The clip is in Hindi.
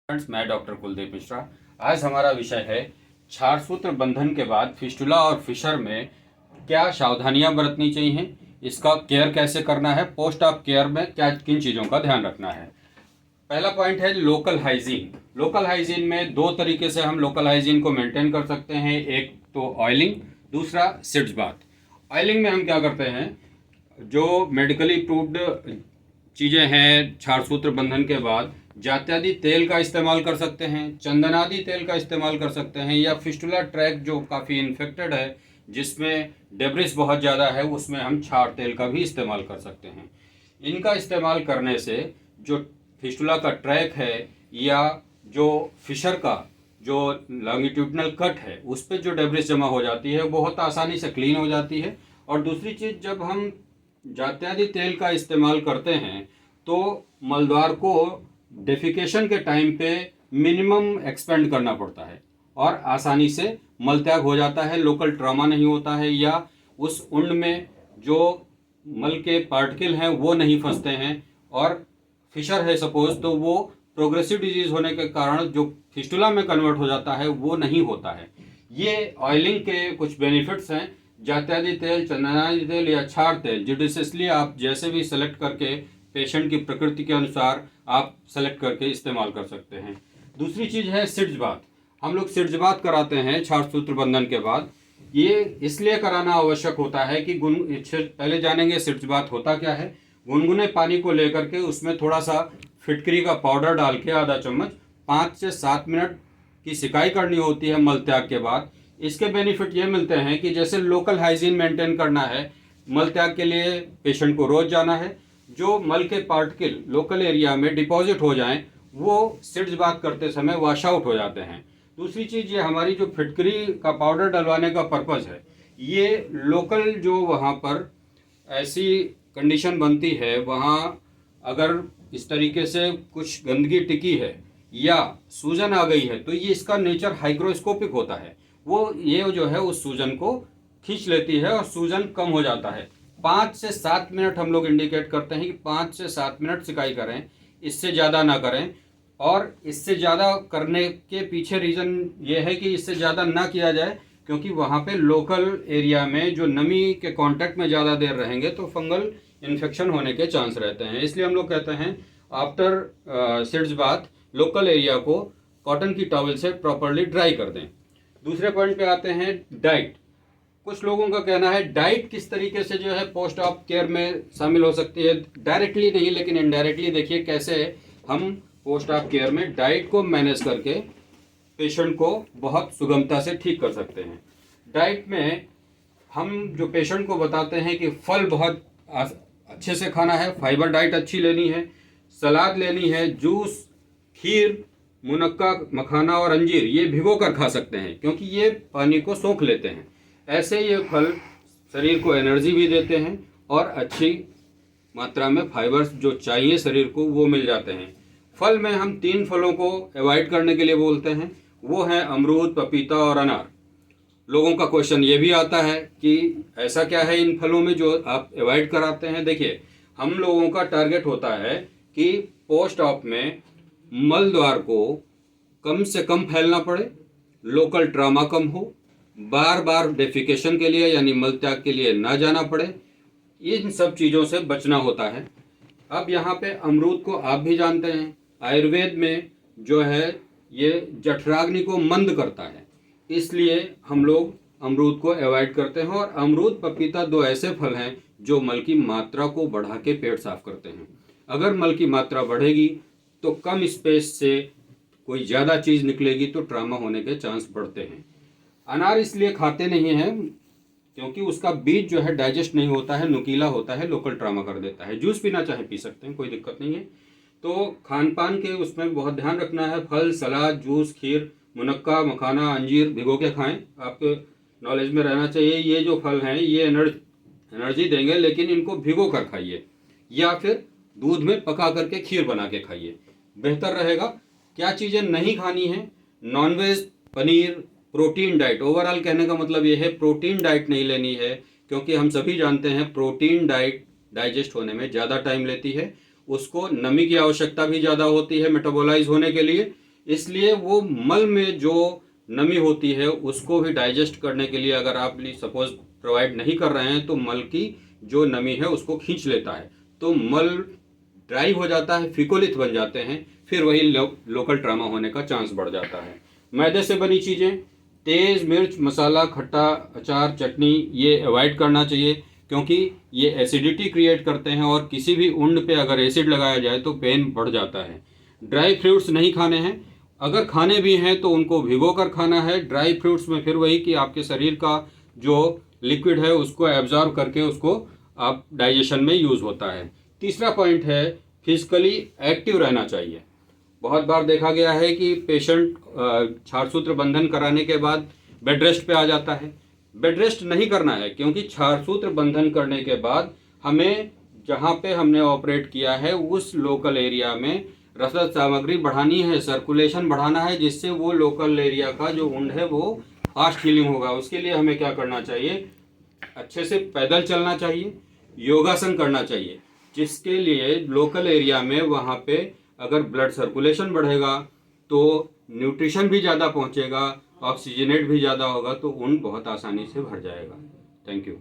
फ्रेंड्स, मैं डॉक्टर कुलदीप मिश्रा। आज हमारा विषय है क्षार सूत्र बंधन के बाद फिस्टुला और फिशर में क्या सावधानियां बरतनी चाहिए, इसका केयर कैसे करना है, पोस्ट ऑफ केयर में क्या किन चीज़ों का ध्यान रखना है। पहला पॉइंट है लोकल हाइजीन। लोकल हाइजीन में दो तरीके से हम लोकल हाइजीन को मेंटेन कर सकते हैं, एक तो ऑयलिंग, दूसरा सिड्स बाथ। ऑयलिंग में हम क्या करते हैं, जो मेडिकली प्रूव्ड चीज़ें हैं क्षार सूत्र बंधन के बाद जात्यादि तेल का इस्तेमाल कर सकते हैं, चंदनादि तेल का इस्तेमाल कर सकते हैं, या फिस्टुला ट्रैक जो काफ़ी इन्फेक्टेड है जिसमें डेब्रिस बहुत ज़्यादा है उसमें हम क्षार तेल का भी इस्तेमाल कर सकते हैं। इनका इस्तेमाल करने से जो फिस्टुला का ट्रैक है या जो फिशर का जो लॉन्गिट्यूडनल कट है उस पर जो डेब्रिस जमा हो जाती है वो बहुत आसानी से क्लीन हो जाती है। और दूसरी चीज़, जब हम जात्यादि तेल का इस्तेमाल करते हैं तो मलद्वार को डेफिकेशन के टाइम पे मिनिमम एक्सपेंड करना पड़ता है और आसानी से मलत्याग हो जाता है, लोकल ट्रॉमा नहीं होता है, या उस उंड में जो मल के पार्टिकल हैं वो नहीं फंसते हैं। और फिशर है सपोज, तो वो प्रोग्रेसिव डिजीज होने के कारण जो फिस्टुला में कन्वर्ट हो जाता है वो नहीं होता है। ये ऑयलिंग के कुछ बेनिफिट्स हैं। जात्यादि तेल, चंदनादि तेल या क्षार तेल जुडिशियसली आप जैसे भी सेलेक्ट करके पेशेंट की प्रकृति के अनुसार आप सेलेक्ट करके इस्तेमाल कर सकते हैं। दूसरी चीज़ है सिड्स बाथ। हम लोग सिड्स बाथ कराते हैं क्षार सूत्र बंधन के बाद। ये इसलिए कराना आवश्यक होता है कि पहले जानेंगे सिड्स बाथ होता क्या है। गुनगुने पानी को लेकर के उसमें थोड़ा सा फिटकरी का पाउडर डाल के आधा चम्मच 5 से 7 मिनट की सिकाई करनी होती है मल त्याग के बाद। इसके बेनिफिट ये मिलते हैं कि जैसे लोकल हाइजीन मेंटेन करना है, मल त्याग के लिए पेशेंट को रोज जाना है, जो मल के पार्टिकल लोकल एरिया में डिपॉजिट हो जाएं वो सिड्स बाथ करते समय वॉश आउट हो जाते हैं। दूसरी चीज़, ये हमारी जो फिटकरी का पाउडर डलवाने का पर्पज़ है, ये लोकल जो वहाँ पर ऐसी कंडीशन बनती है वहाँ अगर इस तरीके से कुछ गंदगी टिकी है या सूजन आ गई है तो ये इसका नेचर हाइग्रोस्कोपिक होता है, वो ये जो है उस सूजन को खींच लेती है और सूजन कम हो जाता है। 5 से 7 मिनट हम लोग इंडिकेट करते हैं कि 5 से 7 मिनट सिकाई करें, इससे ज़्यादा ना करें। और इससे ज़्यादा करने के पीछे रीज़न ये है कि इससे ज़्यादा ना किया जाए क्योंकि वहाँ पे लोकल एरिया में जो नमी के कांटेक्ट में ज़्यादा देर रहेंगे तो फंगल इन्फेक्शन होने के चांस रहते हैं। इसलिए हम लोग कहते हैं after seeds bath local area को कॉटन की टॉवल से प्रॉपरली ड्राई कर दें। दूसरे पॉइंट पे आते हैं डाइट। कुछ लोगों का कहना है डाइट किस तरीके से जो है पोस्ट ऑफ केयर में शामिल हो सकती है, डायरेक्टली नहीं लेकिन इनडायरेक्टली। देखिए कैसे हम पोस्ट ऑफ केयर में डाइट को मैनेज करके पेशेंट को बहुत सुगमता से ठीक कर सकते हैं। डाइट में हम जो पेशेंट को बताते हैं कि फल बहुत अच्छे से खाना है, फाइबर डाइट अच्छी लेनी है, सलाद लेनी है, जूस, खीर, मुनक्का, मखाना और अंजीर ये भिगो कर खा सकते हैं क्योंकि ये पानी को सोख लेते हैं। ऐसे ये फल शरीर को एनर्जी भी देते हैं और अच्छी मात्रा में फाइबर्स जो चाहिए शरीर को वो मिल जाते हैं। फल में हम 3 फलों को अवॉइड करने के लिए बोलते हैं, वो हैं अमरूद, पपीता और अनार। लोगों का क्वेश्चन ये भी आता है कि ऐसा क्या है इन फलों में जो आप अवॉइड कराते हैं। देखिए, हम लोगों का टारगेट होता है कि पोस्ट ऑप में मल द्वार को कम से कम फैलना पड़े, लोकल ट्रामा कम हो, बार बार डेफिकेशन के लिए यानी मल त्याग के लिए ना जाना पड़े, इन सब चीज़ों से बचना होता है। अब यहाँ पे अमरूद को आप भी जानते हैं, आयुर्वेद में जो है ये जठराग्नि को मंद करता है, इसलिए हम लोग अमरूद को अवॉइड करते हैं। और अमरूद, पपीता 2 ऐसे फल हैं जो मल की मात्रा को बढ़ा के पेट साफ करते हैं। अगर मल की मात्रा बढ़ेगी तो कम स्पेस से कोई ज़्यादा चीज़ निकलेगी तो ट्रामा होने के चांस बढ़ते हैं। अनार इसलिए खाते नहीं हैं क्योंकि उसका बीज जो है डाइजेस्ट नहीं होता है, नुकीला होता है, लोकल ट्रामा कर देता है। जूस पीना चाहे पी सकते हैं, कोई दिक्कत नहीं है। तो खान पान के उसमें बहुत ध्यान रखना है। फल, सलाद, जूस, खीर, मुनक्का, मखाना, अंजीर भिगो के खाएं। आपके नॉलेज में रहना चाहिए ये जो फल हैं ये एनर्जी देंगे, लेकिन इनको भिगो कर खाइए या फिर दूध में पका करके खीर बना के खाइए, बेहतर रहेगा। क्या चीज़ें नहीं खानी है, non veg, paneer, protein diet. Overall कहने का मतलब ये है प्रोटीन डाइट नहीं लेनी है क्योंकि हम सभी जानते हैं प्रोटीन डाइट डाइजेस्ट होने में ज़्यादा टाइम लेती है, उसको नमी की आवश्यकता भी ज़्यादा होती है मेटाबोलाइज होने के लिए, इसलिए वो मल में जो नमी होती है उसको भी डाइजेस्ट करने के लिए अगर आप सपोज प्रोवाइड नहीं कर रहे हैं तो मल की जो नमी है उसको खींच लेता है, तो मल ड्राई हो जाता है, फिकोलित बन जाते हैं, फिर वही लोकल ट्रामा होने का चांस बढ़ जाता है। मैदे से बनी चीज़ें, तेज़ मिर्च, मसाला, खट्टा, अचार, चटनी, ये अवॉइड करना चाहिए क्योंकि ये एसिडिटी क्रिएट करते हैं और किसी भी उंड पे अगर एसिड लगाया जाए तो पेन बढ़ जाता है। ड्राई फ्रूट्स नहीं खाने हैं, अगर खाने भी हैं तो उनको भिगो कर खाना है। ड्राई फ्रूट्स में फिर वही कि आपके शरीर का जो लिक्विड है उसको एब्जॉर्ब करके उसको आप डाइजेशन में यूज़ होता है। तीसरा पॉइंट है फिजिकली एक्टिव रहना चाहिए। बहुत बार देखा गया है कि पेशेंट क्षारसूत्र बंधन कराने के बाद बेड रेस्ट पे आ जाता है। बेड रेस्ट नहीं करना है क्योंकि क्षारसूत्र बंधन करने के बाद हमें जहाँ पे हमने ऑपरेट किया है उस लोकल एरिया में रसद सामग्री बढ़ानी है, सर्कुलेशन बढ़ाना है, जिससे वो लोकल एरिया का जो वुंड है वो फास्ट हीलिंग होगा। उसके लिए हमें क्या करना चाहिए, अच्छे से पैदल चलना चाहिए, योगासन करना चाहिए, जिसके लिए लोकल एरिया में वहाँ पे अगर ब्लड सर्कुलेशन बढ़ेगा तो न्यूट्रिशन भी ज़्यादा पहुँचेगा, ऑक्सीजनेट भी ज़्यादा होगा, तो वुंड बहुत आसानी से भर जाएगा। Thank you.